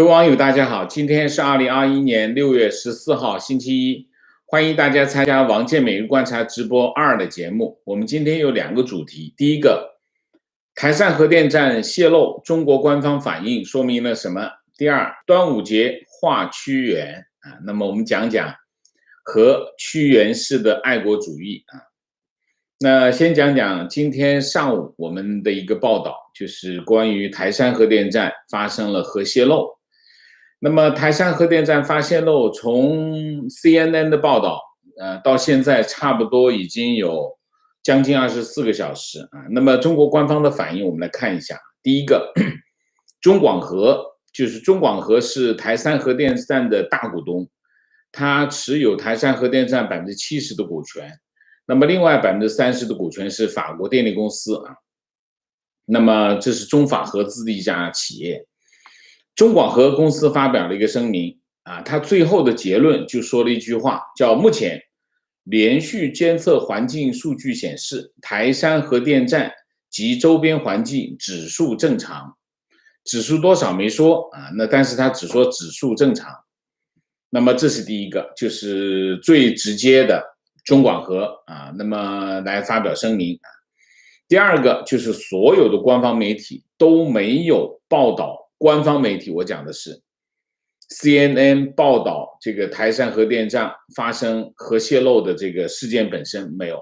各位网友，大家好，今天是2021年6月14号，星期一，欢迎大家参加王健每日观察直播2的节目。我们今天有2个主题，第一个，台山核电站泄漏，中国官方反应说明了什么？第二，端午节画屈原那么我们讲讲和屈原式的爱国主义那先讲讲今天上午我们的一个报道，就是关于台山核电站发生了核泄漏。那么台山核电站发泄漏，从 CNN 的报道，到现在差不多已经有将近24个小时那么中国官方的反应，我们来看一下。第一个，中广核，就是中广核是台山核电站的大股东，它持有台山核电站70%的股权，那么另外30%的股权是法国电力公司那么这是中法合资的一家企业。中广核公司发表了一个声明它最后的结论就说了一句话，叫目前连续监测环境数据显示，台山核电站及周边环境指数正常，指数多少没说那但是他只说指数正常。那么这是第一个，就是最直接的中广核那么来发表声明第二个就是所有的官方媒体都没有报道，官方媒体我讲的是 CNN 报道这个台山核电站发生核泄漏的这个事件本身没有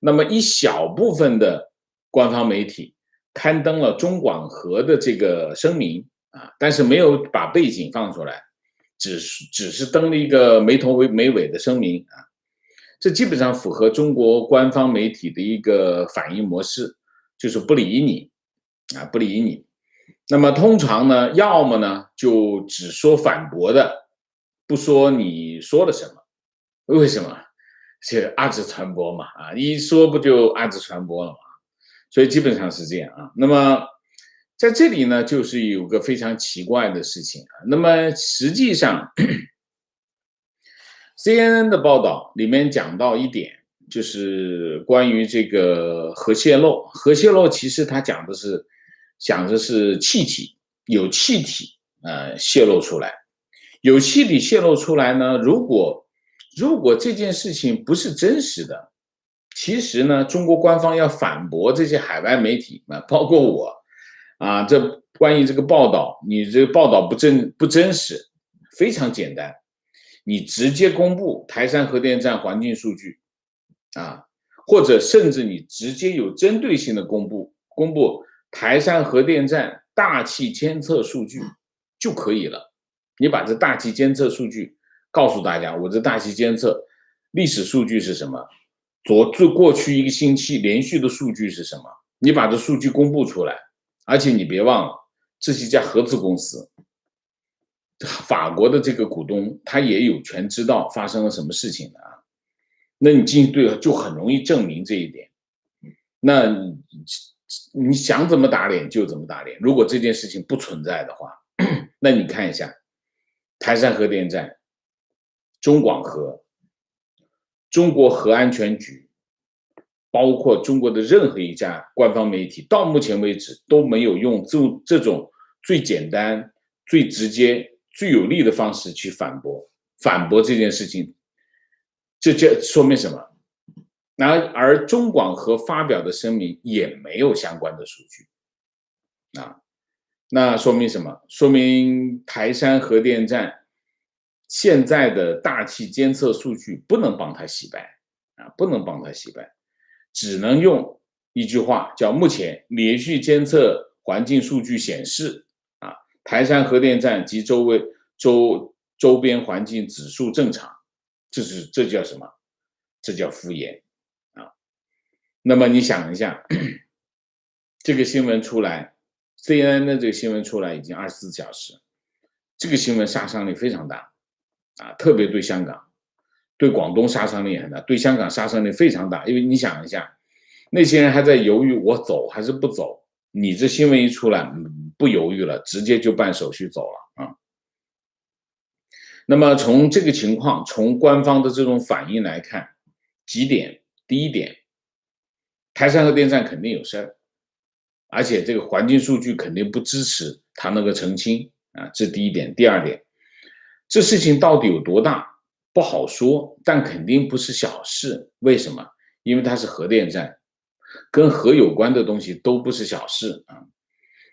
那么一小部分的官方媒体刊登了中广核的这个声明但是没有把背景放出来，只是登了一个没头没尾的声明这基本上符合中国官方媒体的一个反应模式，就是不理你不理你。那么通常呢，要么呢就只说反驳的，不说你说了什么。为什么？是二次传播嘛一说不就二次传播了嘛？所以基本上是这样那么在这里呢，就是有个非常奇怪的事情那么实际上CNN 的报道里面讲到一点，就是关于这个核泄漏。核泄漏其实它讲的是气体，有气体泄露出来。有气体泄露出来呢，如果这件事情不是真实的，其实呢，中国官方要反驳这些海外媒体包括我这关于这个报道，你这个报道不真实，非常简单。你直接公布台山核电站环境数据或者甚至你直接有针对性的公布台山核电站大气监测数据就可以了。你把这大气监测数据告诉大家，我这大气监测历史数据是什么，过去1个星期连续的数据是什么，你把这数据公布出来。而且你别忘了，这是一家合资公司，法国的这个股东他也有权知道发生了什么事情的那你进行对就很容易证明这一点。那你想怎么打脸就怎么打脸，如果这件事情不存在的话那你看一下台山核电站、中广核、中国核安全局，包括中国的任何一家官方媒体，到目前为止都没有用这种最简单、最直接、最有力的方式去反驳这件事情。这说明什么？而中广核发表的声明也没有相关的数据那说明什么？说明台山核电站现在的大气监测数据不能帮它洗白不能帮它洗白，只能用一句话叫目前连续监测环境数据显示台山核电站及周边环境指数正常。这叫什么？这叫敷衍那么你想一下，这个新闻出来 CNN 的这个新闻出来已经24小时，这个新闻杀伤力非常大特别对香港，对广东杀伤力很大，对香港杀伤力非常大。因为你想一下，那些人还在犹豫我走还是不走，你这新闻一出来不犹豫了，直接就办手续走了那么从这个情况，从官方的这种反应来看，几点。第一点，台山核电站肯定有事儿，而且这个环境数据肯定不支持他那个澄清啊，这是第一点。第二点，这事情到底有多大不好说，但肯定不是小事。为什么？因为它是核电站，跟核有关的东西都不是小事啊。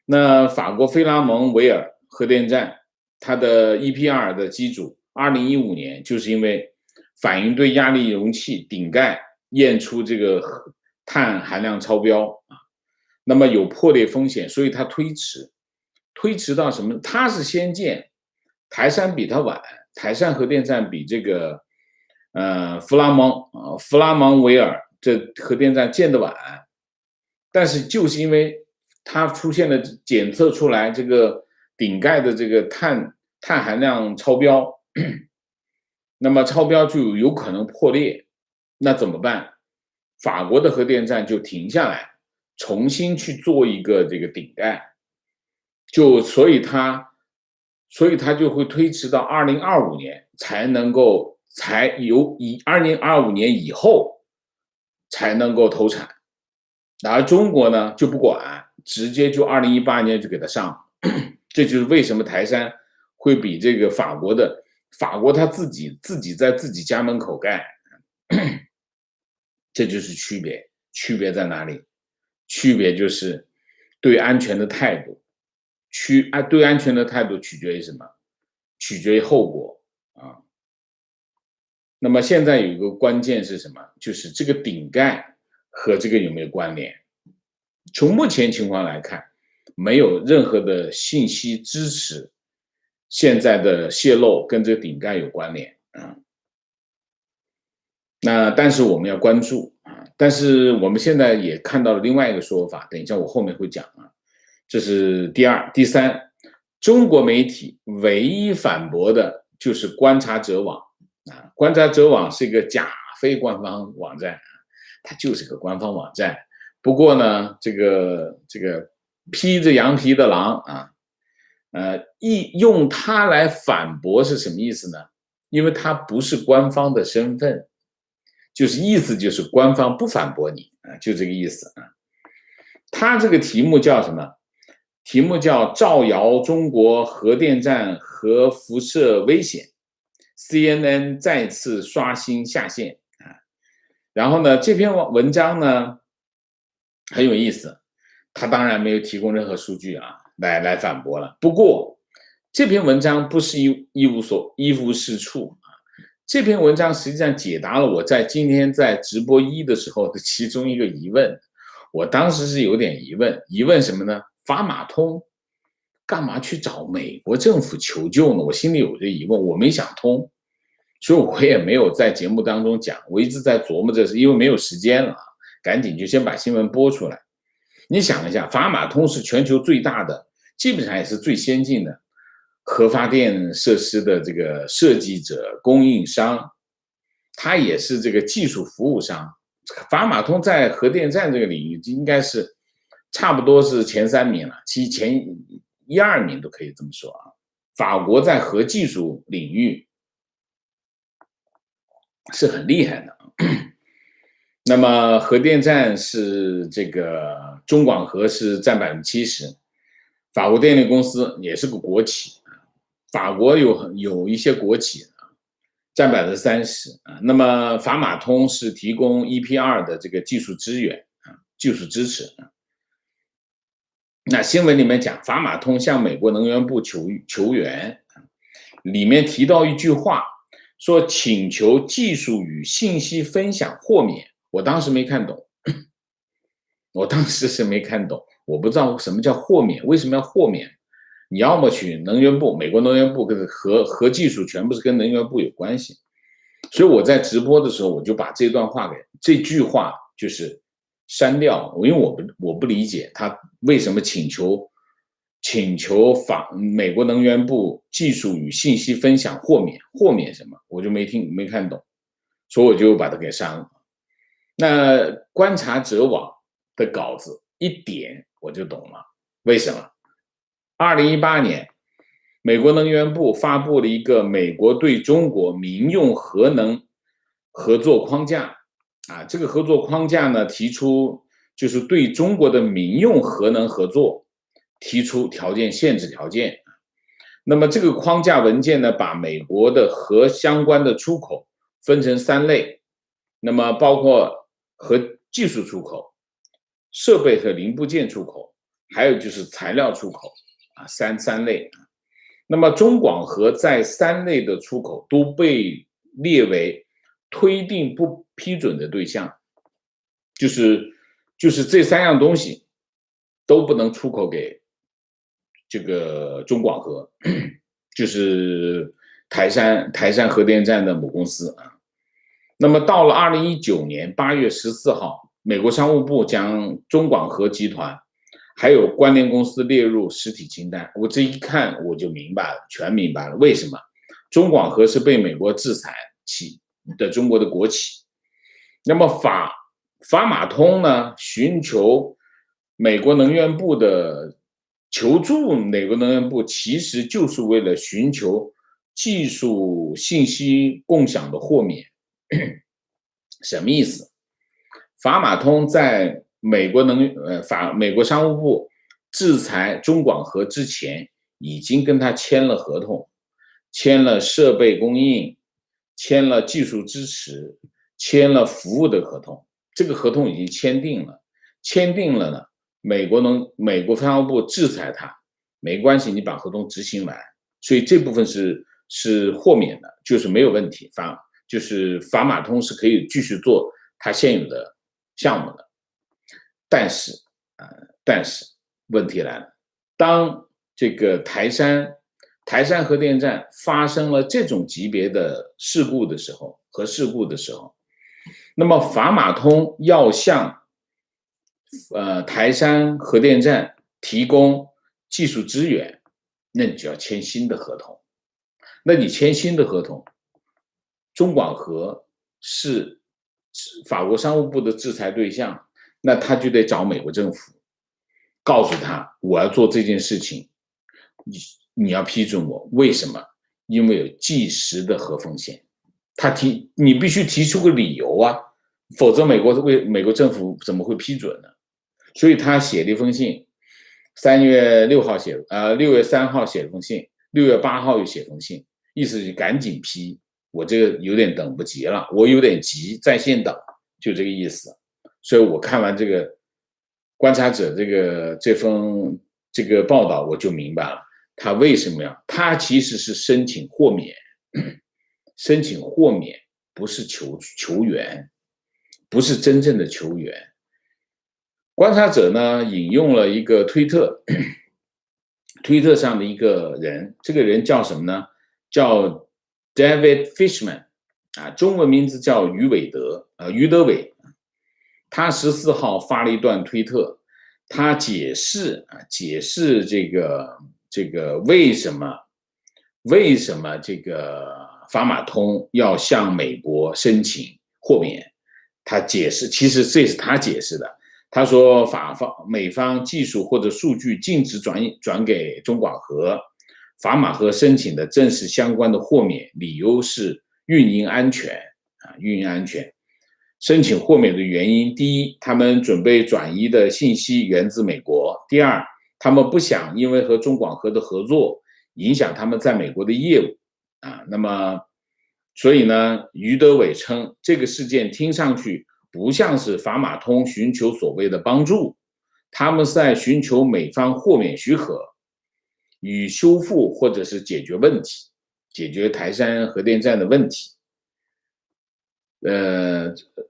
那法国菲拉蒙维尔核电站，它的 EPR 的机组，2015年就是因为反应堆压力容器顶盖验出这个碳含量超标啊，那么有破裂风险，所以它推迟到什么？它是先建，台山比它晚，台山核电站比这个弗拉芒维尔这核电站建得晚，但是就是因为它出现了检测出来这个顶盖的这个碳含量超标，那么超标就有可能破裂，那怎么办？法国的核电站就停下来，重新去做一个这个顶盖，所以它就会推迟到2025年才以2025年以后才能够投产，而中国呢就不管，直接就2018年就给它上，这就是为什么台山会比这个法国他自己在自己家门口盖，这就是区别。区别在哪里？区别就是对安全的态度。对安全的态度取决于什么？取决于后果啊。那么现在有一个关键是什么？就是这个顶盖和这个有没有关联？从目前情况来看，没有任何的信息支持现在的泄漏跟这个顶盖有关联啊。那但是我们要关注啊。但是我们现在也看到了另外一个说法，等一下我后面会讲啊。这是第二。第三，中国媒体唯一反驳的就是观察者网啊。观察者网是一个假非官方网站，它就是个官方网站。不过呢，这个披着羊皮的狼啊，用它来反驳是什么意思呢？因为它不是官方的身份，意思就是官方不反驳你啊，就这个意思啊。它这个题目叫什么？题目叫造谣中国核电站核辐射危险 ，CNN 再次刷新下限啊。然后呢，这篇文章呢很有意思，他当然没有提供任何数据啊，来反驳了。不过这篇文章不是一无是处啊，这篇文章实际上解答了我今天在直播的时候的其中一个疑问。我当时是有点疑问什么呢？法马通干嘛去找美国政府求救呢？我心里有这疑问，我没想通，所以我也没有在节目当中讲。我一直在琢磨这事，因为没有时间了，赶紧就先把新闻播出来。你想一下，法马通是全球最大的，基本上也是最先进的核发电设施的这个设计者、供应商，它也是这个技术服务商。法马通在核电站这个领域应该是差不多是前3名了，其实前1、2名都可以这么说啊。法国在核技术领域是很厉害的。那么核电站是这个中广核是占70%，法国电力公司也是个国企，法国有一些国企占30%啊。那么法马通是提供 EPR 的这个技术支援啊，技术支持啊。那新闻里面讲，法马通向美国能源部求援，里面提到一句话，说请求技术与信息分享豁免。我当时没看懂，我当时是没看懂，我不知道什么叫豁免，为什么要豁免？你要么去能源部，美国能源部跟核技术全部是跟能源部有关系，所以我在直播的时候我就把这句话就是删掉，因为我不理解他为什么请求美国能源部技术与信息分享豁免什么，我就没看懂，所以我就把它给删了。那观察者网的稿子一点我就懂了，为什么？2018年，美国能源部发布了一个美国对中国民用核能合作框架啊，这个合作框架呢，提出就是对中国的民用核能合作提出限制条件，那么这个框架文件呢，把美国的核相关的出口分成3类，那么包括核技术出口、设备和零部件出口，还有就是材料出口啊，三类。那么中广核在3类的出口都被列为推定不批准的对象，就是这3样东西都不能出口给这个中广核，就是台山核电站的母公司啊。那么到了2019年8月14号，美国商务部将中广核集团还有关联公司列入实体清单。我这一看我就明白了，全明白了为什么中广核是被美国制裁起的中国的国企。那么法马通呢，寻求美国能源部的求助，美国能源部其实就是为了寻求技术信息共享的豁免。什么意思？法马通在美国商务部制裁中广核之前，已经跟他签了合同，签了设备供应，签了技术支持，签了服务的合同。这个合同已经签订了呢，美国商务部制裁他，没关系，你把合同执行完，所以这部分是豁免的，就是没有问题，就是法马通是可以继续做它现有的项目的。但是问题来了，当这个台山核电站发生了这种级别的事故的时候，那么法马通要向台山核电站提供技术支援，那你就要签新的合同。那你签新的合同，中广核是法国商务部的制裁对象，那他就得找美国政府，告诉他我要做这件事情，你要批准我，为什么？因为有即时的核风险。你必须提出个理由啊，否则美国政府怎么会批准呢？所以他写了一封信，6月3号写了封信，6月8号又写封信，意思是赶紧批，我这个有点等不及了，我有点急，在线等，就这个意思。所以我看完这个观察者这封报道，我就明白了他为什么他其实是申请豁免，不是求援，不是真正的求援。观察者呢引用了一个推特上的一个人，这个人叫什么呢？叫 David Fishman 啊，中文名字叫于德伟。他14号发了一段推特，他解释这个为什么这个法马通要向美国申请豁免。他解释，其实这是他解释的。他说美方技术或者数据禁止转给中广核，法马核申请的正是相关的豁免，理由是运营安全。申请豁免的原因，第一，他们准备转移的信息源自美国；第二，他们不想因为和中广核的合作影响他们在美国的业务啊。那么，所以呢，于德伟称这个事件听上去不像是法马通寻求所谓的帮助，他们是在寻求美方豁免许可，以修复或者是解决问题，解决台山核电站的问题。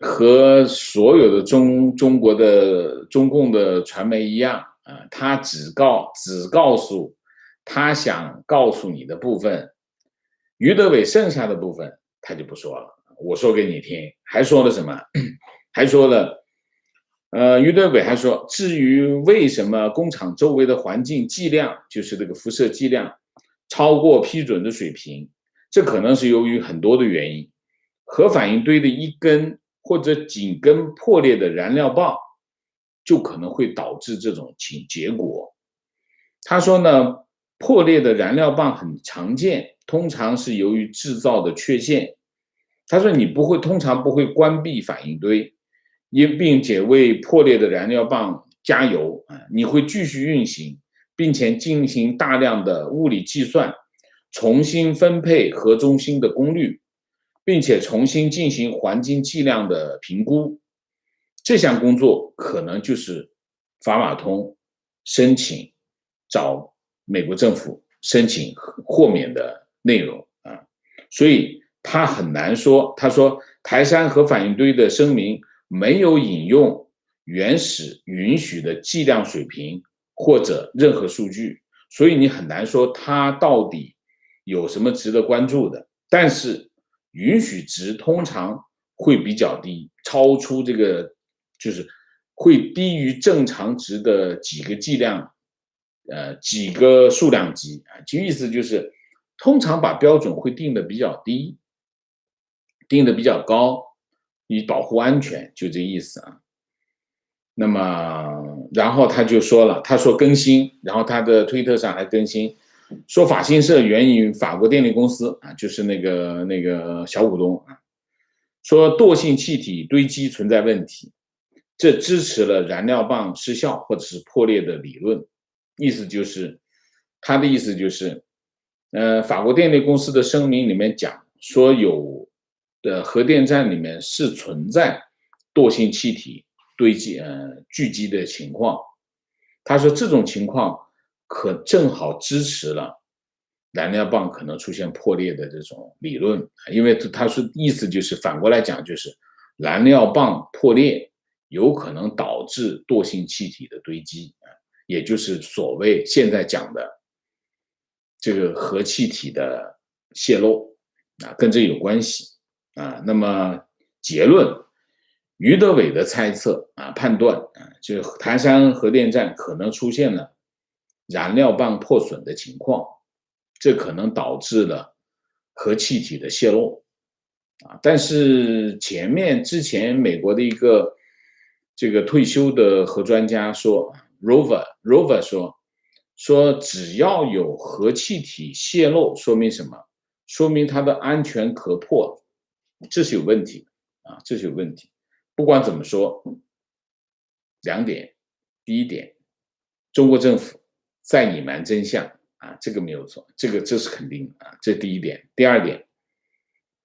和所有的中国的中共的传媒一样啊，他只告诉他想告诉你的部分，于德伟剩下的部分他就不说了。我说给你听，还说了什么？还说了，于德伟还说，至于为什么工厂周围的环境剂量，就是这个辐射剂量超过批准的水平，这可能是由于很多的原因。核反应堆的一根或者几根破裂的燃料棒，就可能会导致这种结果。他说呢，破裂的燃料棒很常见，通常是由于制造的缺陷。他说你通常不会关闭反应堆，并且为破裂的燃料棒加油，你会继续运行，并且进行大量的物理计算，重新分配核中心的功率，并且重新进行环境剂量的评估。这项工作可能就是法马通申请找美国政府申请豁免的内容啊，所以他很难说。他说台山核反应堆的声明没有引用原始允许的剂量水平或者任何数据，所以你很难说它到底有什么值得关注的。但是允许值通常会比较低，超出这个就是会低于正常值的几个剂量，几个数量级啊，就意思就是通常把标准会定的比较低，定的比较高，以保护安全，就这意思啊。那么，然后他就说了，他说更新，然后他的推特上还更新，说法新社源于法国电力公司啊，就是那个小股东啊，说惰性气体堆积存在问题，这支持了燃料棒失效或者是破裂的理论。意思就是，他的意思就是，法国电力公司的声明里面讲说有的核电站里面是存在惰性气体堆积聚集的情况。他说这种情况正好支持了燃料棒可能出现破裂的这种理论，因为他说意思就是反过来讲，就是燃料棒破裂有可能导致惰性气体的堆积，也就是所谓现在讲的这个核气体的泄漏啊，跟这有关系啊。那么结论，于德伟的猜测啊，判断啊，就是台山核电站可能出现了燃料棒破损的情况，这可能导致了核气体的泄漏啊。但是之前美国的一个这个退休的核专家说 Rover 说只要有核气体泄漏，说明什么？说明它的安全可破，这是有问题的啊，这是有问题。不管怎么说，两点，第一点，中国政府在隐瞒真相啊，这个没有错，这是肯定的啊，这第一点。第二点，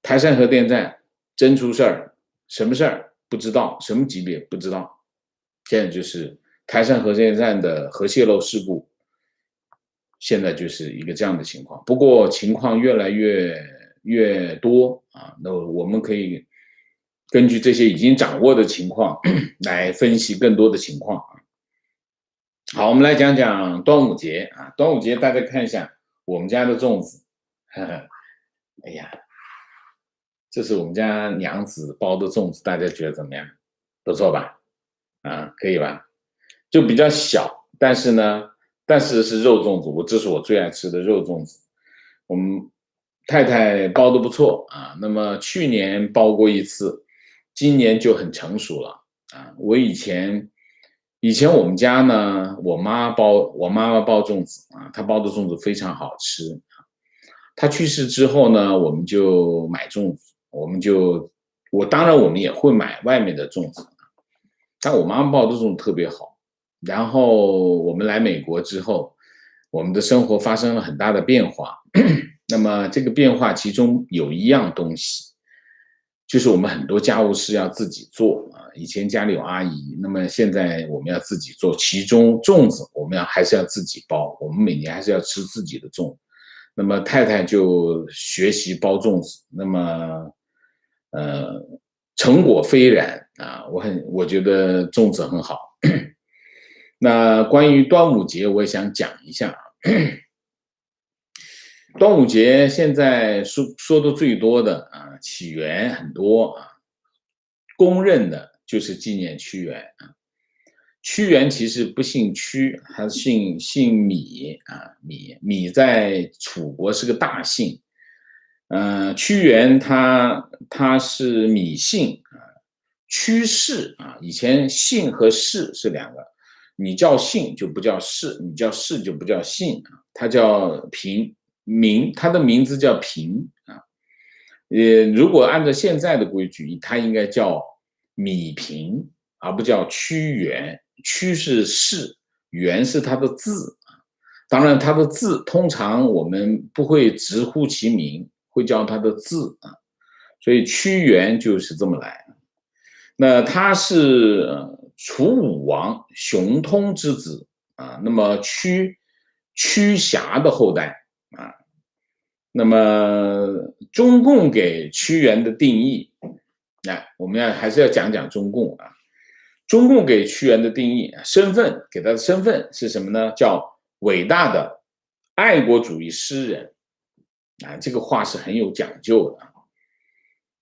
台山核电站真出事儿，什么事儿不知道，什么级别不知道。现在就是台山核电站的核泄漏事故，现在就是一个这样的情况。不过情况越来越多啊，那我们可以根据这些已经掌握的情况来分析更多的情况啊。好，我们来讲讲端午节啊。端午节大家看一下我们家的粽子，呵呵，哎呀，这是我们家娘子包的粽子，大家觉得怎么样？不错吧？啊，可以吧？就比较小，但是是肉粽子，这是我最爱吃的肉粽子。我们太太包的不错啊，那么去年包过一次，今年就很成熟了啊。我以前我们家呢，我妈妈包粽子啊，她包的粽子非常好吃。她去世之后呢，我们就买粽子，当然我们也会买外面的粽子，但我妈妈包的粽子特别好。然后我们来美国之后，我们的生活发生了很大的变化。那么这个变化其中有一样东西，就是我们很多家务事要自己做啊。以前家里有阿姨，那么现在我们要自己做。其中粽子我们还是要自己包，我们每年还是要吃自己的粽。那么太太就学习包粽子，那么成果斐然啊，我觉得粽子很好。那关于端午节，我也想讲一下。端午节现在说的最多的啊，起源很多啊，公认的就是纪念屈原啊。屈原其实不姓屈，他姓芈啊，芈在楚国是个大姓。屈原他是芈姓啊，屈氏啊，以前姓和氏是两个。你叫姓就不叫氏，你叫氏就不叫姓啊，他叫他的名字叫平啊。如果按照现在的规矩，他应该叫芈平，而不叫屈原。屈是氏，原是他的字啊。当然它的字通常我们不会直呼其名，会叫它的字啊，所以屈原就是这么来。那他是楚武王熊通之子啊，那么屈瑕的后代啊。那么中共给屈原的定义，我们还是要讲讲中共啊。中共给屈原的定义，身份给他的身份是什么呢？叫伟大的爱国主义诗人啊，这个话是很有讲究的。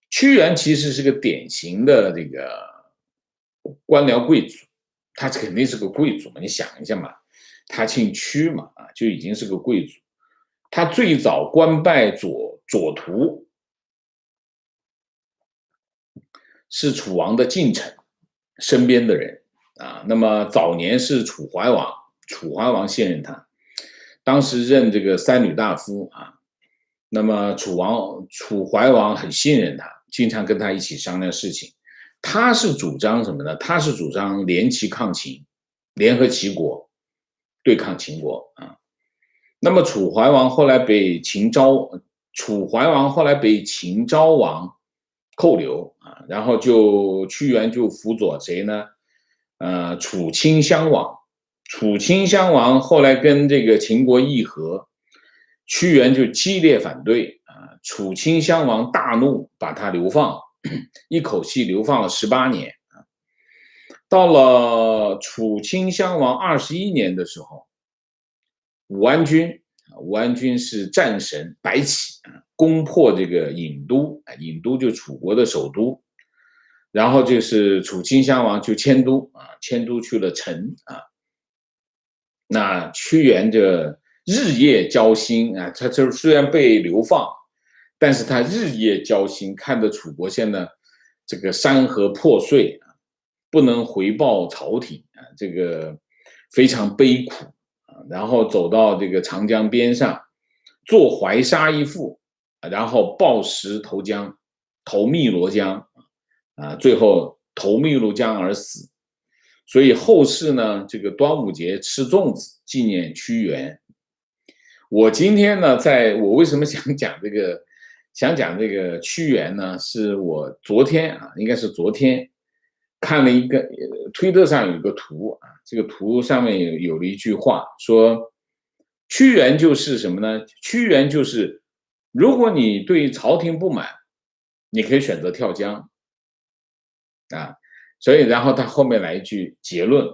屈原其实是个典型的这个官僚贵族，他肯定是个贵族嘛，你想一下嘛，他姓屈嘛，就已经是个贵族。他最早官拜左徒，是楚王的近臣身边的人啊。那么早年是楚怀王信任他，当时任这个三闾大夫啊。那么楚怀王很信任他，经常跟他一起商量事情。他是主张什么呢？他是主张联齐抗秦，联合齐国对抗秦国啊。那么楚怀王后来被秦昭王扣留啊，然后屈原就辅佐谁呢？楚顷襄王。楚顷襄王后来跟这个秦国议和，屈原就激烈反对啊。楚顷襄王大怒，把他流放，一口气流放了18年啊。到了楚顷襄王21年的时候，武安君是战神白起啊，攻破这个郢都，郢都就楚国的首都，然后就是楚顷襄王就迁都去了陈啊。那屈原这日夜交心啊，他这虽然被流放，但是他日夜交心，看着楚国现在这个山河破碎啊，不能回报朝廷啊，这个非常悲苦啊。然后走到这个长江边上，做怀沙一副，然后抱石投江，投汨罗江啊，最后投汨罗江而死。所以后世呢，这个端午节吃粽子纪念屈原。我今天呢，我为什么想讲这个屈原呢？是我昨天应该是昨天看了一个推特上有一个图啊，这个图上面有了一句话说，屈原就是什么呢？屈原就是如果你对朝廷不满，你可以选择跳江啊。所以然后他后面来一句结论，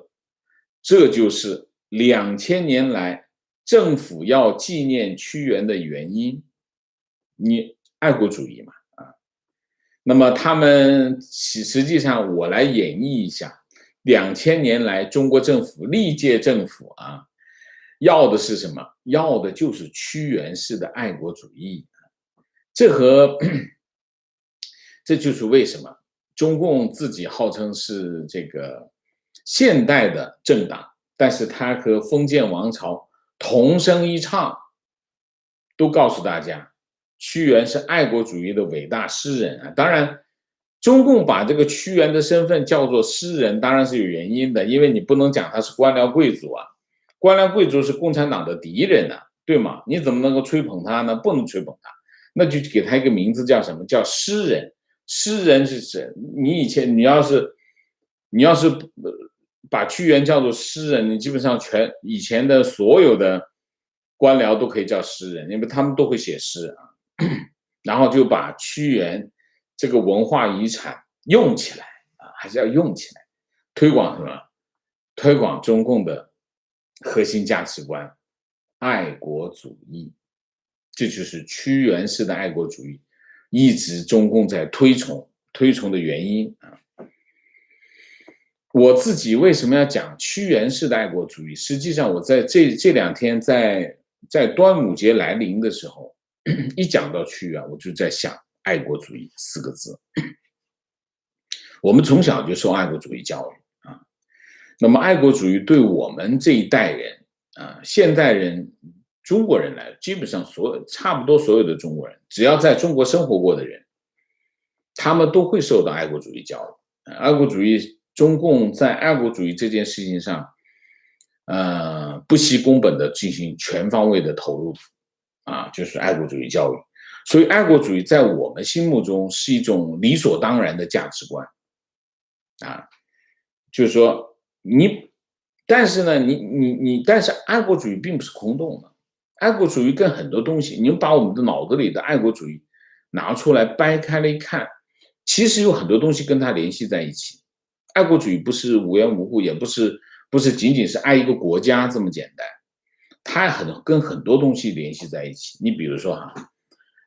这就是2000年来政府要纪念屈原的原因，你爱国主义嘛啊。那么他们实际上我来演绎一下，2000年来中国政府历届政府要的是什么？要的就是屈原式的爱国主义。这就是为什么中共自己号称是这个现代的政党，但是他和封建王朝同声一唱，都告诉大家屈原是爱国主义的伟大诗人啊。当然中共把这个屈原的身份叫做诗人，当然是有原因的，因为你不能讲他是官僚贵族啊，官僚贵族是共产党的敌人啊，对吗？你怎么能够吹捧他呢？不能吹捧他，那就给他一个名字叫什么？叫诗人。诗人是谁？你要是把屈原叫做诗人，你基本上以前的所有的官僚都可以叫诗人，因为他们都会写诗啊。然后就把屈原这个文化遗产用起来啊，还是要用起来，推广什么？推广中共的核心价值观，爱国主义。这就是屈原式的爱国主义，一直中共在推崇的原因啊。我自己为什么要讲屈原式的爱国主义？实际上我在这2天在端午节来临的时候，一讲到屈原，我就在想爱国主义4个字。我们从小就受爱国主义教育啊，那么爱国主义对我们这一代人啊，现代人中国人来，基本上差不多所有的中国人，只要在中国生活过的人，他们都会受到爱国主义教育。爱国主义，中共在爱国主义这件事情上，不惜工本的进行全方位的投入就是爱国主义教育。所以爱国主义在我们心目中是一种理所当然的价值观就是说但是呢，但是爱国主义并不是空洞的，爱国主义跟很多东西，你们把我们的脑子里的爱国主义拿出来掰开了一看，其实有很多东西跟它联系在一起。爱国主义不是无缘无故，也不是仅仅是爱一个国家这么简单，它跟很多东西联系在一起。你比如说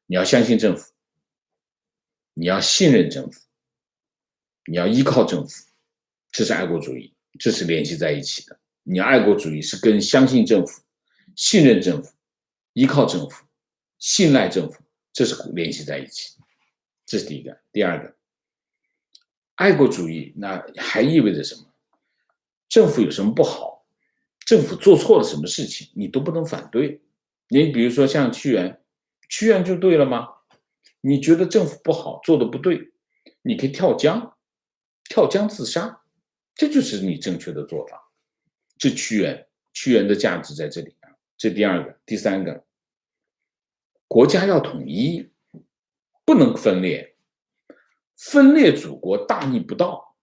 你要相信政府，你要信任政府，你要依靠政府，这是爱国主义，这是联系在一起的。你爱国主义是跟相信政府、信任政府、依靠政府、信赖政府，这是联系在一起。这是第一个。第二个，爱国主义那还意味着什么？政府有什么不好，政府做错了什么事情，你都不能反对。你比如说像屈原就对了吗？你觉得政府不好，做的不对，你可以跳江自杀，这就是你正确的做法。这屈原的价值在这里这第二个。第三个，国家要统一，不能分裂，分裂祖国大逆不道，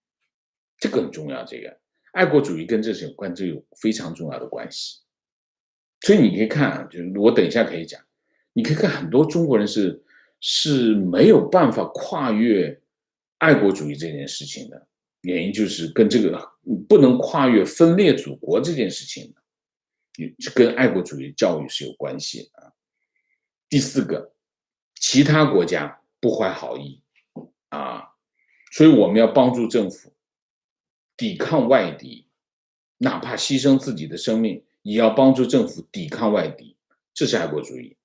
这个很重要。这个爱国主义跟这是有关，这有非常重要的关系。所以你可以看就是我等一下可以讲，你可以看很多中国人是没有办法跨越爱国主义这件事情的，原因就是跟这个不能跨越分裂祖国这件事情的，跟爱国主义教育是有关系的。第四个，其他国家不怀好意所以我们要帮助政府抵抗外敌，哪怕牺牲自己的生命，也要帮助政府抵抗外敌，这是爱国主义。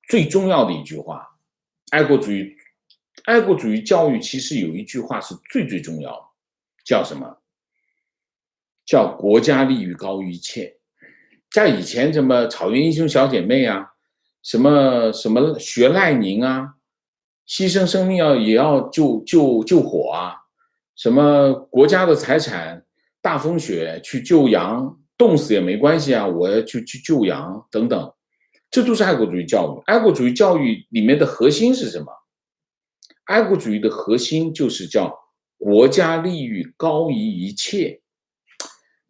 最重要的一句话，爱国主义教育其实有一句话是最重要的，叫什么？叫国家利益高于一切。在以前什么草原英雄小姐妹什么学赖宁牺牲生命也要救火什么国家的财产大风雪去救羊，冻死也没关系我要去救羊等等，这都是爱国主义教育。爱国主义教育里面的核心是什么？爱国主义的核心就是叫国家利益高于一切。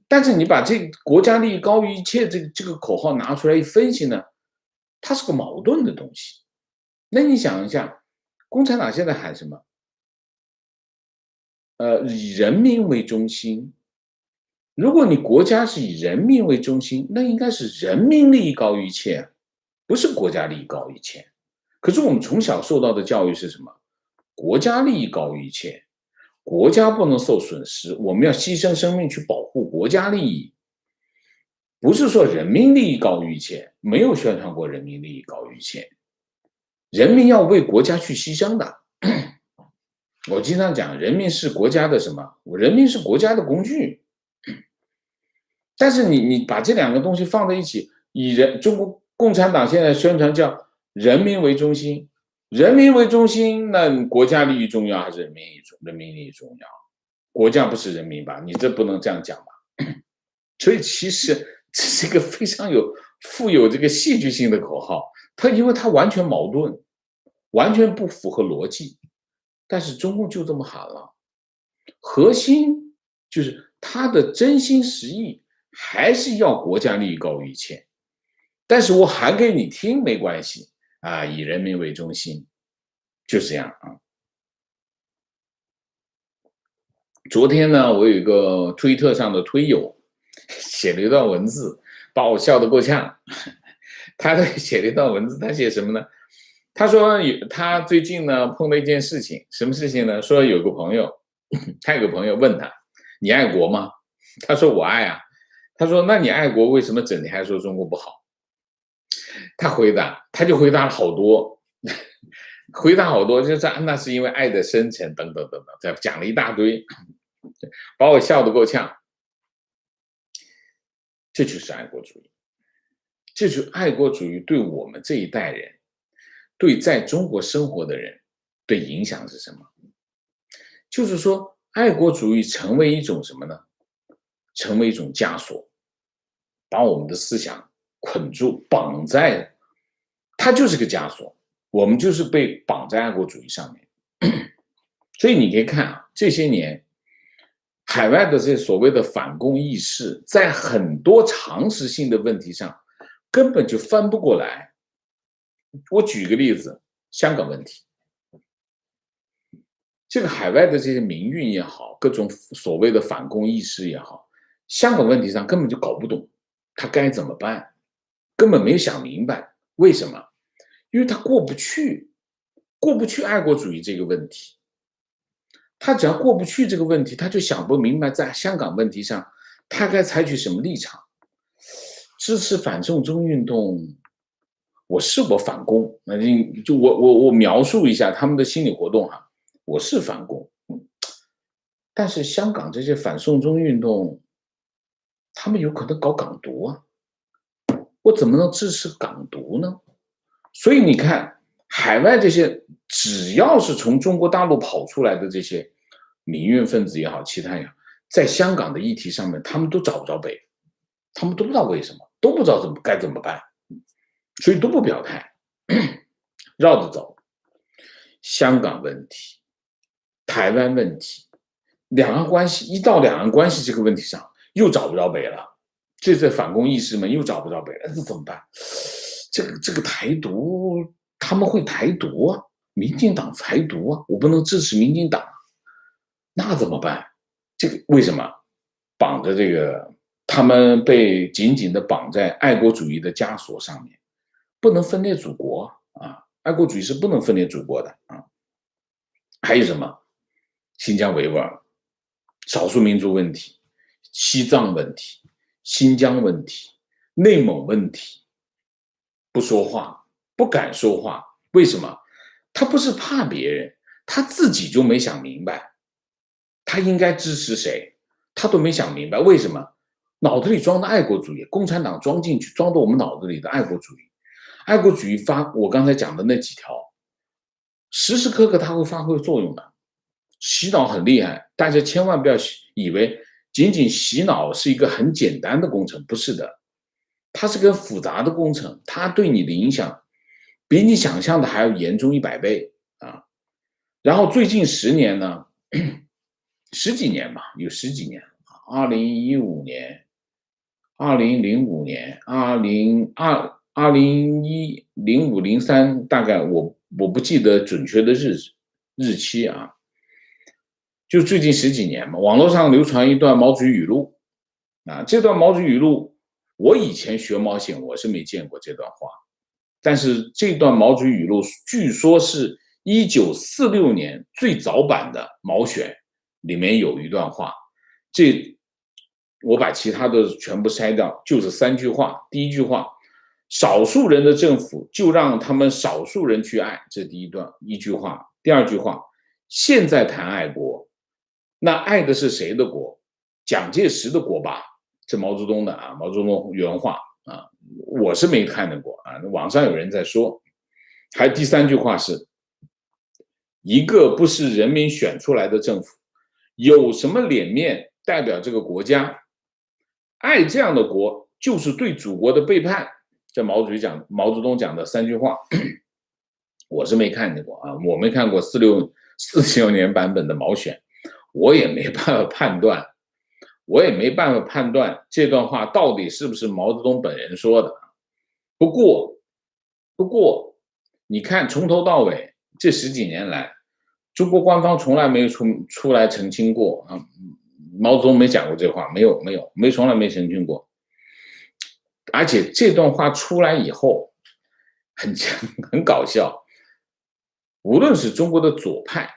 但是你把这国家利益高于一切这个口号拿出来一分析呢，它是个矛盾的东西。那你想一下，共产党现在喊什么？以人民为中心。如果你国家是以人民为中心，那应该是人民利益高于一切，不是国家利益高于一切。可是我们从小受到的教育是什么？国家利益高于一切，国家不能受损失，我们要牺牲生命去保护国家利益，不是说人民利益高于一切，没有宣传过人民利益高于一切，人民要为国家去牺牲的。我经常讲，人民是国家的什么？人民是国家的工具。但是你把这两个东西放在一起，中国共产党现在宣传叫人民为中心，人民为中心，那国家利益重要还是人民利益重要？国家不是人民吧？你这不能这样讲吧？所以其实这是一个非常富有这个戏剧性的口号，因为它完全矛盾，完全不符合逻辑。但是中共就这么喊了，核心就是他的真心实意还是要国家利益高于一切。但是我喊给你听没关系以人民为中心，就这样昨天呢，我有一个推特上的推友写了一段文字，把我笑得够呛。他写了一段文字，他写什么呢？他说他最近呢碰到一件事情，什么事情呢？说有个朋友，他有个朋友问他，你爱国吗？他说我爱他说那你爱国，为什么整天还说中国不好？他就回答了好多，就是那是因为爱的深沉等等等等，讲了一大堆，把我笑得够呛。这就是爱国主义，这就是爱国主义对我们这一代人，对在中国生活的人的影响是什么？就是说爱国主义成为一种什么呢？成为一种枷锁，把我们的思想捆住，绑在，它就是个枷锁，我们就是被绑在爱国主义上面。所以你可以看啊，这些年海外的这些所谓的反共意识，在很多常识性的问题上根本就翻不过来。我举个例子，香港问题，这个海外的这些民运也好，各种所谓的反共意识也好，香港问题上根本就搞不懂他该怎么办，根本没有想明白。为什么？因为他过不去爱国主义这个问题。他只要过不去这个问题，他就想不明白在香港问题上他该采取什么立场。支持反送中运动，我是否反共？那就我描述一下他们的心理活动哈，我是反共，但是香港这些反送中运动，他们有可能搞港独啊，我怎么能支持港独呢？所以你看，海外这些只要是从中国大陆跑出来的这些民运分子也好，其他也好，在香港的议题上面，他们都找不着北，他们都不知道为什么，都不知道该怎么办，所以都不表态，绕着走。香港问题、台湾问题、两岸关系，一到两岸关系这个问题上，又找不着北了。这反共意识们又找不着北了，这怎么办？这个台独，他们会台独啊，民进党台独啊，我不能支持民进党，那怎么办？这个为什么绑着这个？他们被紧紧的绑在爱国主义的枷锁上面，不能分裂祖国啊！爱国主义是不能分裂祖国的啊！还有什么？新疆维吾尔、少数民族问题、西藏问题、新疆问题、内蒙问题，不说话，不敢说话，为什么？他不是怕别人，他自己就没想明白，他应该支持谁，他都没想明白，为什么？脑子里装的爱国主义，共产党装进去，装到我们脑子里的爱国主义，爱国主义我刚才讲的那几条，时时刻刻它会发挥作用的。洗脑很厉害，大家千万不要以为仅仅洗脑是一个很简单的工程，不是的，它是个复杂的工程，它对你的影响比你想象的还要严重100倍啊。然后最近10年呢，十几年吧，有十几年，2015年。2005年、2005、03，大概我不记得准确的日期啊，就最近十几年嘛，网络上流传一段毛主席语录啊，这段毛主席语录，我以前学毛选我是没见过这段话，但是这段毛主席语录据说是1946年最早版的毛选里面有一段话，我把其他的全部筛掉，就是3句话。第一句话，少数人的政府就让他们少数人去爱，这第一句话。第二句话，现在谈爱国，那爱的是谁的国？蒋介石的国吧？这毛泽东的啊，毛泽东原话啊，我是没看到过啊，网上有人在说。还第3句话是，一个不是人民选出来的政府，有什么脸面代表这个国家？爱这样的国就是对祖国的背叛，这毛泽东讲的3句话，我是没看见过啊，我没看过46年版本的毛选，我也没办法判断这段话到底是不是毛泽东本人说的。不过，你看从头到尾这10几年来，中国官方从来没有出来澄清过啊。毛泽东没讲过这话，从来没澄清过。而且这段话出来以后，很搞笑。无论是中国的左派，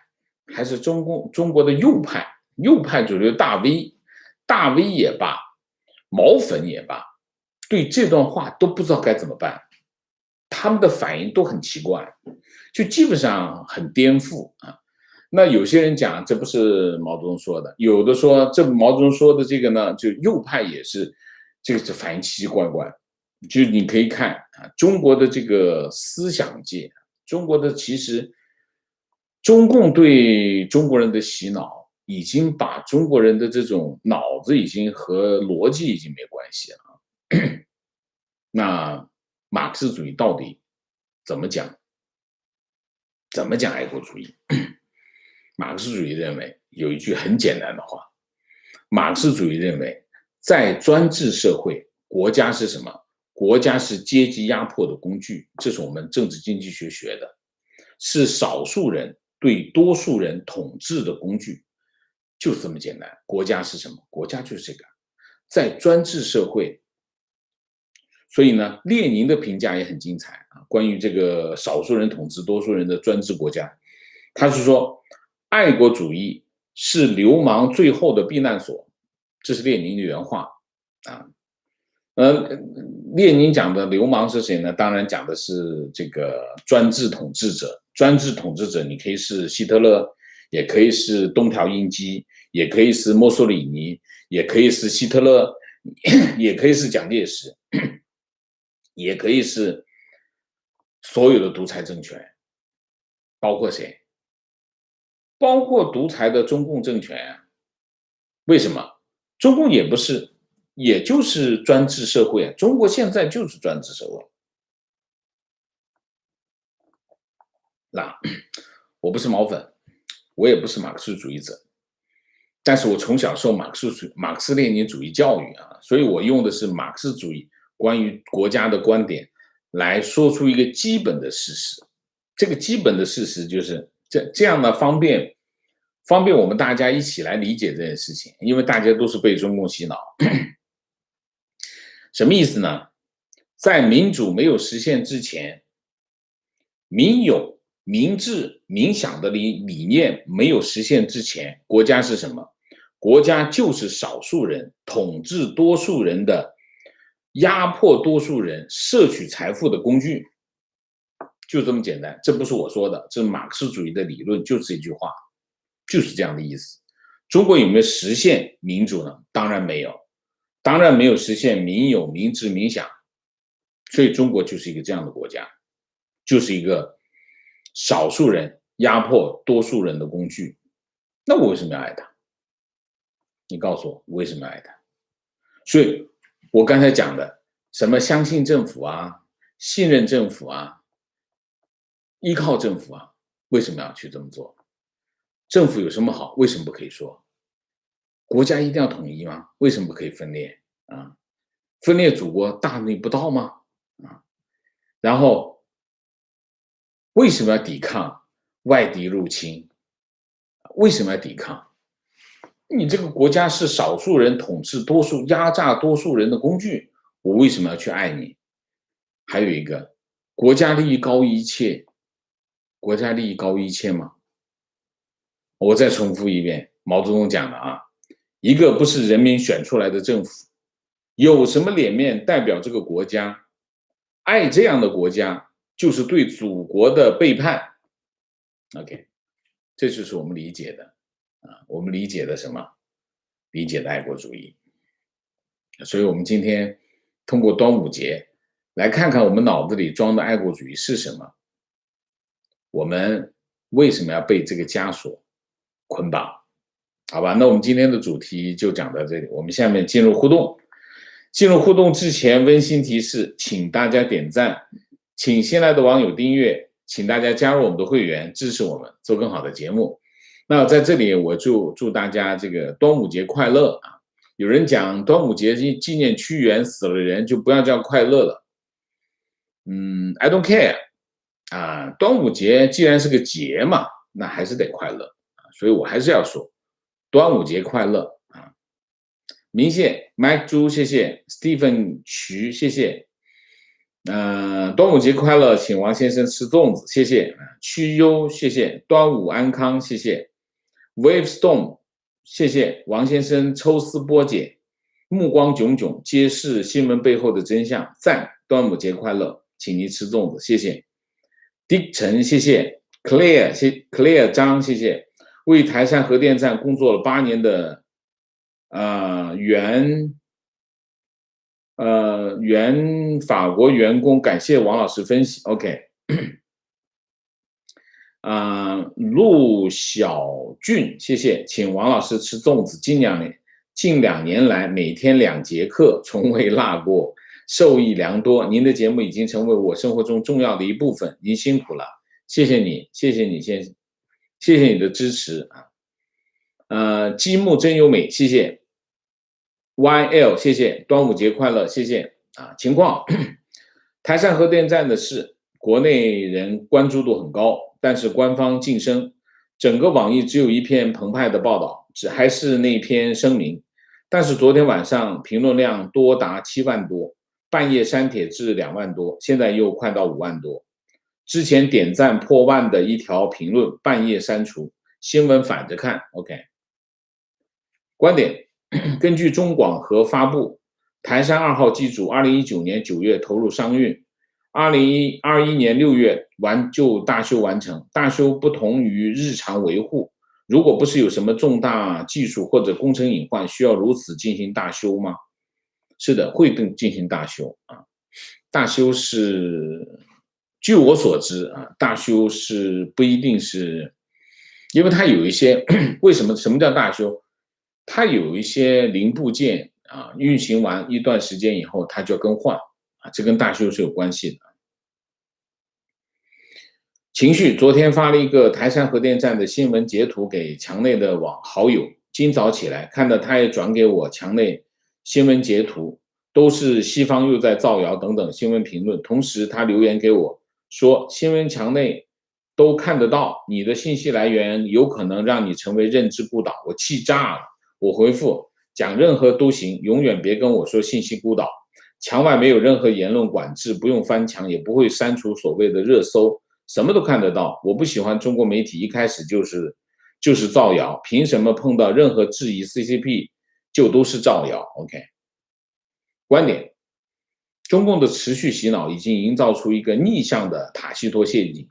还是中国的右派主流大 V 也罢，毛粉也罢，对这段话都不知道该怎么办，他们的反应都很奇怪，就基本上很颠覆啊。那有些人讲这不是毛泽东说的，有的说这毛泽东说的这个呢，就右派也是这个反应奇奇怪怪。就你可以看啊，中国的这个思想界，其实中共对中国人的洗脑已经把中国人的这种脑子已经和逻辑已经没关系了。那马克思主义到底怎么讲？怎么讲爱国主义？马克思主义认为有一句很简单的话，马克思主义认为，在专制社会，国家是什么？国家是阶级压迫的工具，这是我们政治经济学学的，是少数人对多数人统治的工具，就是这么简单。国家是什么？国家就是这个，在专制社会。所以呢，列宁的评价也很精彩啊，关于这个少数人统治多数人的专制国家，他是说，爱国主义是流氓最后的避难所，这是列宁的原话啊。列宁讲的流氓是谁呢？当然讲的是这个专制统治者。专制统治者，你可以是希特勒，也可以是东条英机，也可以是墨索里尼，也可以是希特勒，也可以是蒋介石，也可以是所有的独裁政权，包括谁？包括独裁的中共政权啊。为什么？中共也不是，也就是专制社会啊。中国现在就是专制社会。那我不是毛粉，我也不是马克思主义者，但是我从小受马克思列宁主义教育啊，所以我用的是马克思主义关于国家的观点来说出一个基本的事实。这个基本的事实就是这样的方便我们大家一起来理解这件事情，因为大家都是被中共洗脑。什么意思呢？在民主没有实现之前，民有、民治、民享的理念没有实现之前，国家是什么？国家就是少数人统治多数人的、压迫多数人摄取财富的工具，就这么简单。这不是我说的，这是马克思主义的理论，就是这句话，就是这样的意思。中国有没有实现民主呢？当然没有，当然没有实现民有、民治、民享，所以中国就是一个这样的国家，就是一个少数人压迫多数人的工具。那我为什么要爱他？你告诉我，我为什么要爱他？所以我刚才讲的什么相信政府啊，信任政府啊，依靠政府啊，为什么要去这么做？政府有什么好？为什么不可以说？国家一定要统一吗？为什么不可以分裂啊？分裂祖国大逆不道吗？啊，然后为什么要抵抗外敌入侵？为什么要抵抗？你这个国家是少数人统治多数、压榨多数人的工具，我为什么要去爱你？还有一个，国家利益高于一切，国家利益高于一切吗？我再重复一遍，毛泽东讲的啊，一个不是人民选出来的政府，有什么脸面代表这个国家？爱这样的国家，就是对祖国的背叛。OK， 这就是我们理解的啊，我们理解的什么？理解的爱国主义。所以我们今天通过端午节来看看我们脑子里装的爱国主义是什么，我们为什么要被这个枷锁捆绑？好吧，那我们今天的主题就讲到这里，我们下面进入互动。进入互动之前，温馨提示，请大家点赞，请新来的网友订阅，请大家加入我们的会员，支持我们做更好的节目。那在这里，我祝大家这个端午节快乐啊！有人讲端午节纪念屈原死了人就不要叫快乐了，I don't care 啊，端午节既然是个节嘛，那还是得快乐啊，所以我还是要说端午节快乐啊！明谢 Mike 猪，谢谢 Stephen 徐，谢谢。端午节快乐，请王先生吃粽子，谢谢。屈优，谢谢。端午安康，谢谢。Wave Storm， 谢谢王先生抽丝剥茧，目光炯炯，揭示新闻背后的真相，赞！端午节快乐，请您吃粽子，谢谢。Dick 陈，谢谢。Claire 张，谢谢。为台山核电站工作了8年的原法国员工，感谢王老师分析。OK，陆小俊，谢谢，请王老师吃粽子。近2年来每天2节课，从未落过，受益良多。您的节目已经成为我生活中重要的一部分，您辛苦了，谢谢你，谢谢你先生，谢谢你的支持啊。积木真优美，谢谢。YL， 谢谢。端午节快乐，谢谢啊。情况，台山核电站的事，国内人关注度很高，但是官方晋升，整个网易只有一篇澎湃的报道，还是那篇声明。但是昨天晚上评论量多达7万多，半夜删帖至2万多，现在又快到5万多。之前点赞破万的一条评论半夜删除，新闻反着看。OK， 观点。根据中广核发布，台山2号机组2019年9月投入商运，2021年6月大修完成。大修不同于日常维护，如果不是有什么重大技术或者工程隐患，需要如此进行大修吗？是的，会进行大修啊。大修是，据我所知啊，大修是不一定是，因为它有一些为什么叫大修？它有一些零部件啊，运行完一段时间以后，它就要更换啊，这跟大修是有关系的。情绪昨天发了一个台山核电站的新闻截图给墙内的好友，今早起来看到他也转给我墙内新闻截图，都是西方又在造谣等等新闻评论。同时他留言给我说，新闻墙内都看得到，你的信息来源有可能让你成为认知孤岛。我气炸了。我回复讲任何都行，永远别跟我说信息孤岛。墙外没有任何言论管制，不用翻墙，也不会删除所谓的热搜，什么都看得到。我不喜欢中国媒体一开始就是造谣，凭什么碰到任何质疑 CCP 就都是造谣 ？OK， 观点：中共的持续洗脑已经营造出一个逆向的塔西佗陷阱，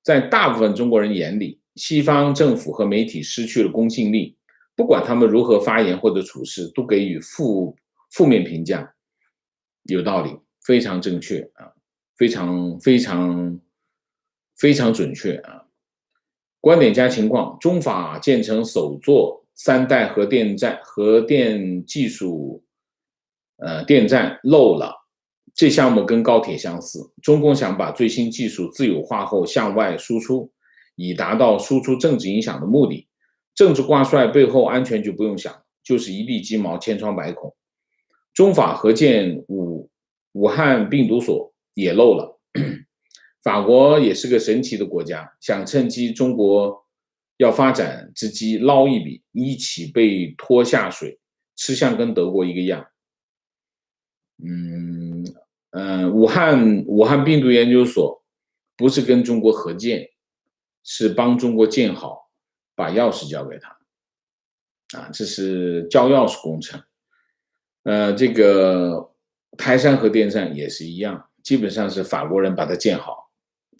在大部分中国人眼里，西方政府和媒体失去了公信力。不管他们如何发言或者处事，都给予负面评价，有道理，非常正确啊，非常准确啊。观点加情况：中法建成首座3代核电技术电站漏了，这项目跟高铁相似，中共想把最新技术自有化后向外输出，以达到输出政治影响的目的。政治挂帅背后安全就不用想，就是一地鸡毛，千疮百孔。中法合建武汉病毒所也漏了，法国也是个神奇的国家，想趁机中国要发展之机捞一笔，一起被拖下水，吃相跟德国一个样。武汉病毒研究所不是跟中国合建，是帮中国建好，把钥匙交给他啊，这是交钥匙工程。这个台山核电站也是一样，基本上是法国人把它建好，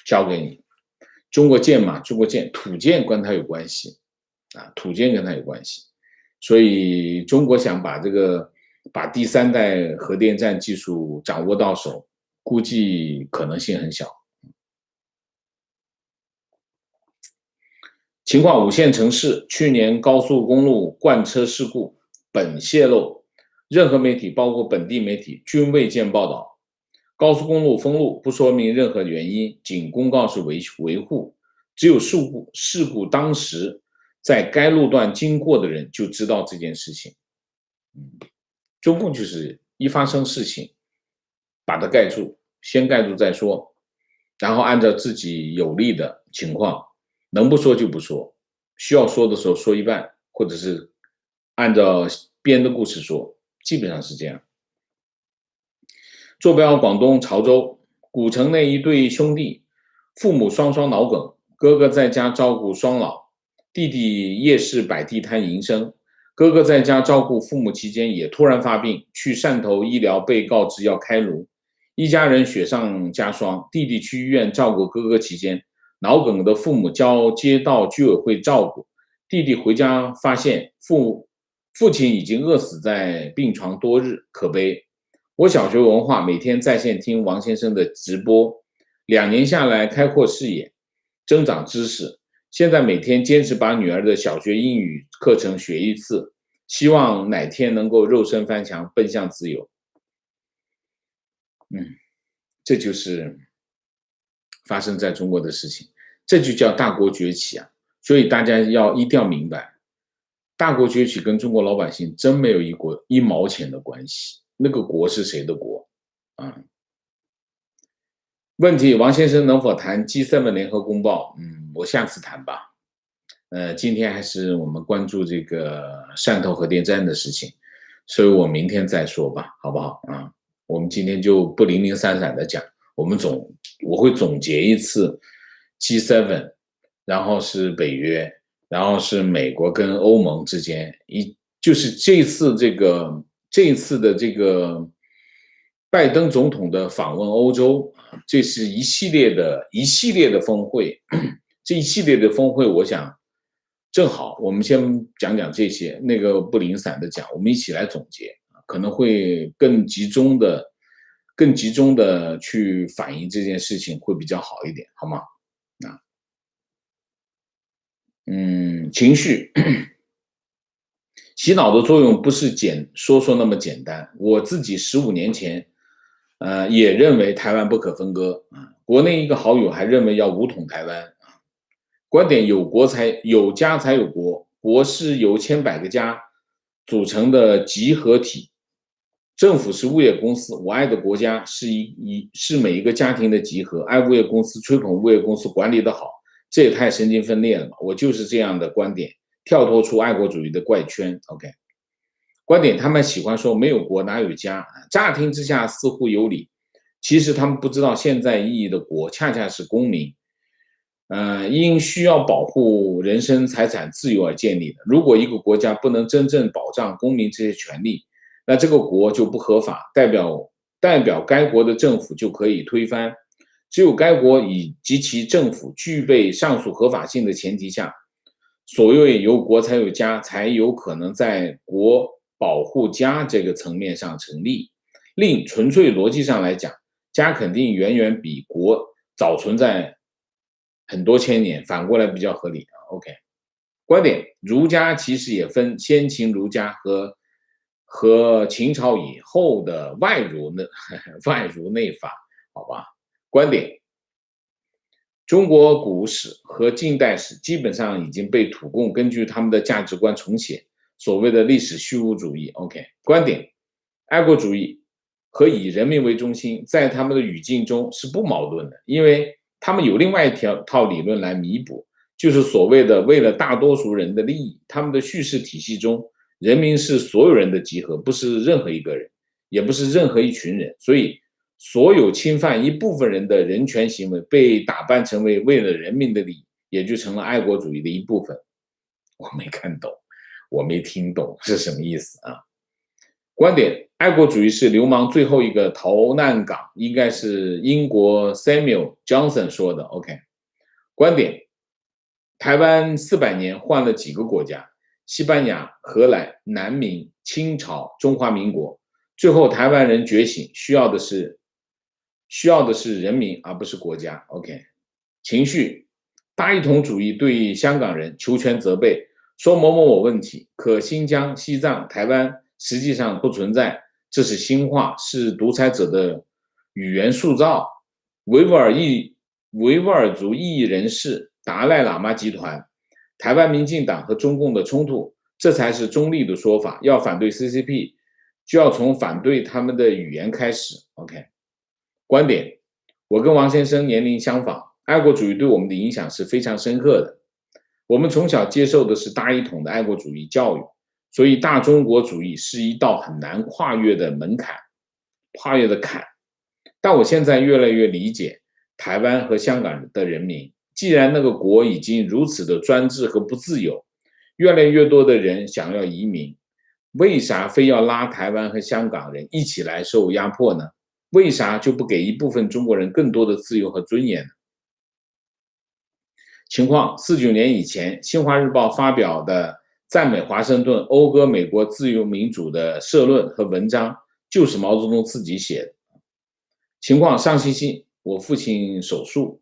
交给你。中国建嘛，中国建土建跟它有关系啊，土建跟它有关系。所以中国想把第3代核电站技术掌握到手，估计可能性很小。情况：5线城市去年高速公路贯车事故本泄露，任何媒体包括本地媒体均未见报道。高速公路封路不说明任何原因，仅公告是维护，只有事故当时在该路段经过的人就知道这件事情。中共就是一发生事情把它盖住，先盖住再说，然后按照自己有利的情况能不说就不说，需要说的时候说一半，或者是按照编的故事说，基本上是这样。坐标广东潮州，古城内一对兄弟，父母双脑梗，哥哥在家照顾双老，弟弟夜市摆地摊营生。哥哥在家照顾父母期间也突然发病，去汕头医疗被告知要开颅，一家人雪上加霜。弟弟去医院照顾哥哥期间，脑梗的父母交接到居委会照顾，弟弟回家发现父亲已经饿死在病床多日，可悲。我小学文化每天在线听王先生的直播，2年下来开阔视野，增长知识。现在每天坚持把女儿的小学英语课程学一次，希望哪天能够肉身翻墙，奔向自由。这就是发生在中国的事情，这就叫大国崛起啊！所以大家一定要明白，大国崛起跟中国老百姓真没有一毛钱的关系，那个国是谁的国啊？问题，王先生能否谈 G7 联合公报？我下次谈吧。今天还是我们关注这个汕头核电站的事情，所以我明天再说吧，好不好啊？我们今天就不零零散散的讲，我会总结一次 G7，然后是北约，然后是美国跟欧盟之间，就是这一次的这个拜登总统的访问欧洲，这是一系列的峰会，这一系列的峰会，我想正好我们先讲讲这些，那个不零散的讲，我们一起来总结，可能会更集中的去反映这件事情会比较好一点，好吗？情绪洗脑的作用不是说那么简单。我自己15年前，也认为台湾不可分割啊。国内一个好友还认为要武统台湾啊。观点有家才有国，国是由千百个家组成的集合体，政府是物业公司，我爱的国家是每一个家庭的集合，爱物业公司，吹捧物业公司管理的好，这也太神经分裂了嘛！我就是这样的观点，跳脱出爱国主义的怪圈。OK， 观点他们喜欢说没有国哪有家，乍听之下似乎有理，其实他们不知道现在意义的国恰恰是公民，因需要保护人身财产自由而建立的。如果一个国家不能真正保障公民这些权利，那这个国就不合法，代表该国的政府就可以推翻。只有该国及其政府具备上述合法性的前提下，所谓有国才有家，才有可能在国保护家这个层面上成立。另纯粹逻辑上来讲，家肯定远远比国早存在很多千年，反过来比较合理。OK， 观点，儒家其实也分先秦儒家和秦朝以后的外儒内法，好吧？观点，中国古史和近代史基本上已经被土共根据他们的价值观重写，所谓的历史虚无主义。OK， 观点，爱国主义和以人民为中心在他们的语境中是不矛盾的，因为他们有另外一套理论来弥补，就是所谓的为了大多数人的利益。他们的叙事体系中，人民是所有人的集合，不是任何一个人，也不是任何一群人，所以所有侵犯一部分人的人权行为被打扮成为了人民的利益，也就成了爱国主义的一部分。我没看懂，我没听懂是什么意思啊？观点，爱国主义是流氓最后一个逃难港，应该是英国 Samuel Johnson 说的。OK， 观点，台湾400年换了几个国家？西班牙、荷兰、南明、清朝、中华民国，最后台湾人觉醒，需要的是人民，而不是国家。OK， 情绪，大一统主义对香港人求全责备，说某某某问题，可新疆、西藏、台湾实际上不存在，这是新化，是独裁者的语言塑造。维吾尔族异议人士、达赖喇嘛集团、台湾民进党和中共的冲突，这才是中立的说法。要反对 CCP， 就要从反对他们的语言开始。OK， 观点，我跟王先生年龄相仿，爱国主义对我们的影响是非常深刻的。我们从小接受的是大一统的爱国主义教育，所以大中国主义是一道很难跨越的门槛，跨越的坎。但我现在越来越理解台湾和香港的人民，既然那个国已经如此的专制和不自由，越来越多的人想要移民，为啥非要拉台湾和香港人一起来受压迫呢？为啥就不给一部分中国人更多的自由和尊严呢？情况，49年以前，新华日报发表的赞美华盛顿、讴歌美国自由民主的社论和文章，就是毛泽东自己写的。情况，上星期我父亲手术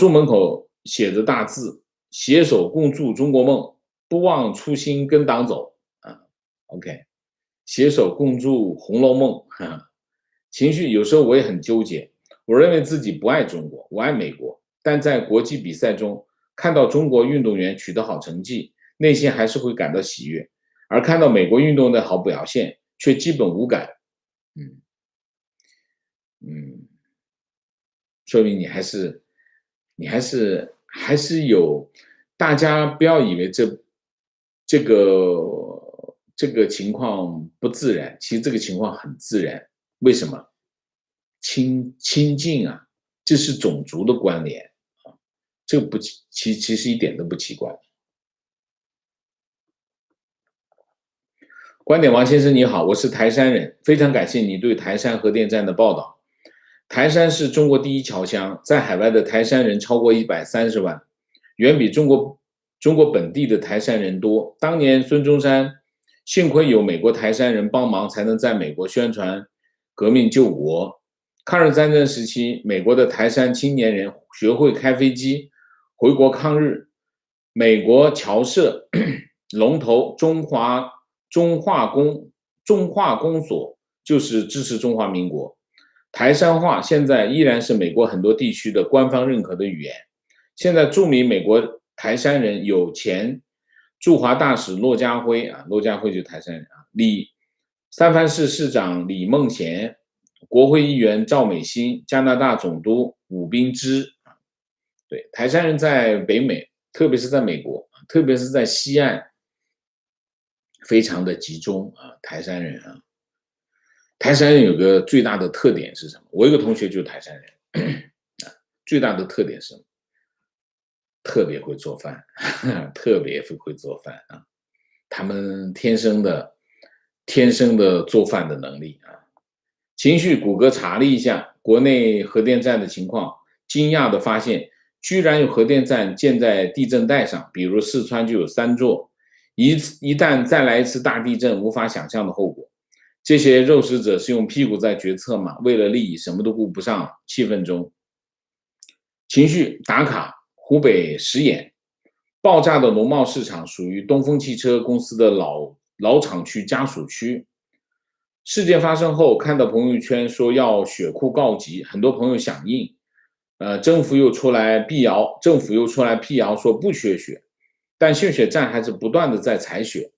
门口写着大字，携手共筑中国梦，不忘初心跟党走啊。OK， 携手共筑红楼梦。情绪有时候我也很纠结，我认为自己不爱中国，我爱美国，但在国际比赛中看到中国运动员取得好成绩，内心还是会感到喜悦，而看到美国运动的好表现却基本无感。嗯嗯，说明你还是有，大家不要以为这个情况不自然，其实这个情况很自然。为什么？亲近啊，这是种族的关联啊，这个不其实一点都不奇怪。观点王先生你好，我是台山人，非常感谢你对台山核电站的报道。台山是中国第一侨乡，在海外的台山人超过130万，远比中国本地的台山人多。当年孙中山幸亏有美国台山人帮忙，才能在美国宣传革命救国。抗日战争时期，美国的台山青年人学会开飞机回国抗日，美国侨社龙头中化公所就是支持中华民国。台山话现在依然是美国很多地区的官方认可的语言。现在著名美国台山人有前驻华大使骆家辉啊，骆家辉就是台山人啊，三藩市市长李孟贤，国会议员赵美心，加拿大总督伍彬之啊。对，台山人在北美，特别是在美国，特别是在西岸，非常的集中啊。台山人啊，台山人有个最大的特点是什么？我有个同学就是台山人，最大的特点是什么？特别会做饭，特别会做饭啊！他们天生的做饭的能力啊。情绪谷歌查了一下国内核电站的情况，惊讶的发现，居然有核电站建在地震带上，比如四川就有3座，一旦再来一次大地震，无法想象的后果。这些肉食者是用屁股在决策吗？为了利益什么都顾不上，气氛中。情绪打卡湖北十堰爆炸的农贸市场属于东风汽车公司的老厂区家属区。事件发生后，看到朋友圈说要血库告急，很多朋友响应，政府又出来辟谣说不缺血，但献血站还是不断的在采血。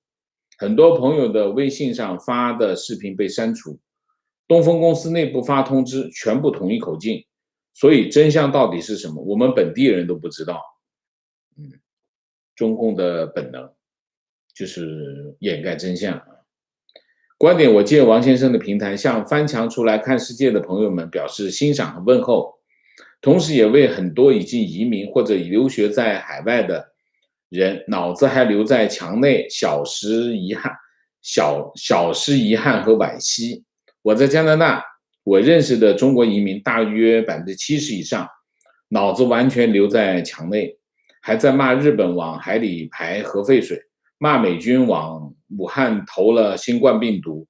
很多朋友的微信上发的视频被删除，东风公司内部发通知，全部统一口径。所以真相到底是什么？我们本地人都不知道。中共的本能就是掩盖真相。观点，我借王先生的平台向翻墙出来看世界的朋友们表示欣赏和问候，同时也为很多已经移民或者留学在海外的人脑子还留在墙内小失遗憾和惋惜。我在加拿大，我认识的中国移民大约70%以上脑子完全留在墙内，还在骂日本往海里排核废水，骂美军往武汉投了新冠病毒。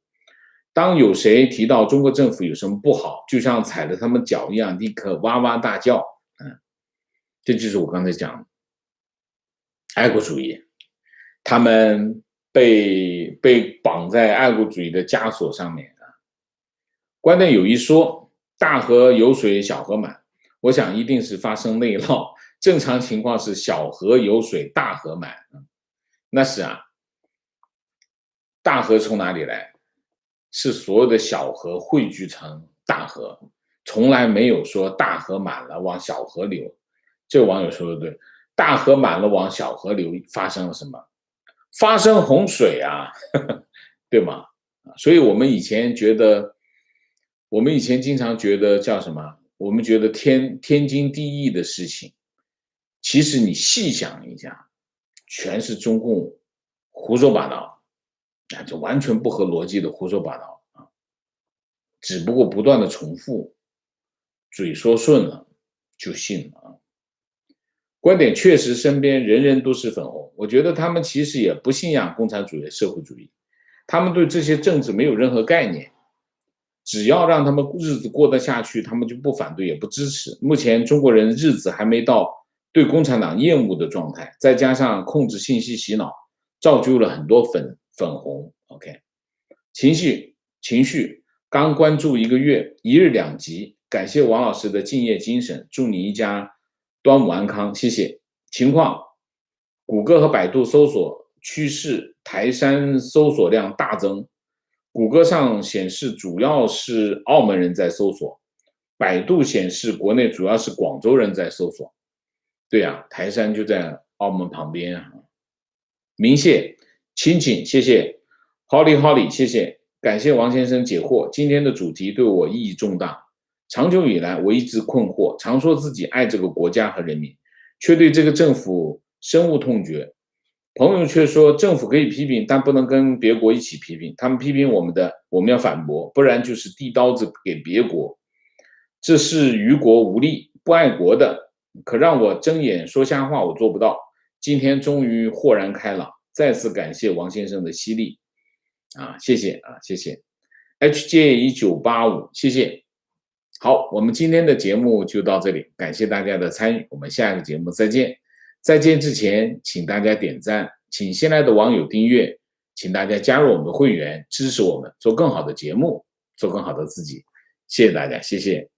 当有谁提到中国政府有什么不好，就像踩了他们脚一样，立刻哇哇大叫。这就是我刚才讲的爱国主义，他们被绑在爱国主义的枷锁上面啊。观点有一说，大河有水小河满，我想一定是发生内涝，正常情况是小河有水大河满。那是啊，大河从哪里来？是所有的小河汇聚成大河，从来没有说大河满了往小河流。这个网友说的对，大河满了往小河流，发生了什么？发生洪水啊，对吗？所以我们以前经常觉得叫什么？我们觉得天经地义的事情，其实你细想一下，全是中共胡说八道。这完全不合逻辑的胡说八道啊！只不过不断的重复，嘴说顺了就信了啊。观点确实身边人人都是粉红，我觉得他们其实也不信仰共产主义、社会主义，他们对这些政治没有任何概念，只要让他们日子过得下去，他们就不反对也不支持。目前中国人日子还没到对共产党厌恶的状态，再加上控制信息洗脑，造就了很多粉红。OK， 情绪刚关注1个月，一日2级，感谢王老师的敬业精神，祝你一家端午安康，谢谢。情况，谷歌和百度搜索趋势，台山搜索量大增，谷歌上显示主要是澳门人在搜索，百度显示国内主要是广州人在搜索。对啊，台山就在澳门旁边啊。明谢，亲，谢谢。Holly， 谢谢，感谢王先生解惑。今天的主题对我意义重大。长久以来，我一直困惑，常说自己爱这个国家和人民，却对这个政府深恶痛绝。朋友却说，政府可以批评，但不能跟别国一起批评。他们批评我们的，我们要反驳，不然就是递刀子给别国。这是于国无力、不爱国的。可让我睁眼说瞎话，我做不到。今天终于豁然开朗，再次感谢王先生的犀利啊，谢谢啊，谢谢。HJ1985，谢谢。好，我们今天的节目就到这里，感谢大家的参与，我们下个节目再见。再见之前，请大家点赞，请新来的网友订阅，请大家加入我们的会员，支持我们做更好的节目，做更好的自己。谢谢大家，谢谢。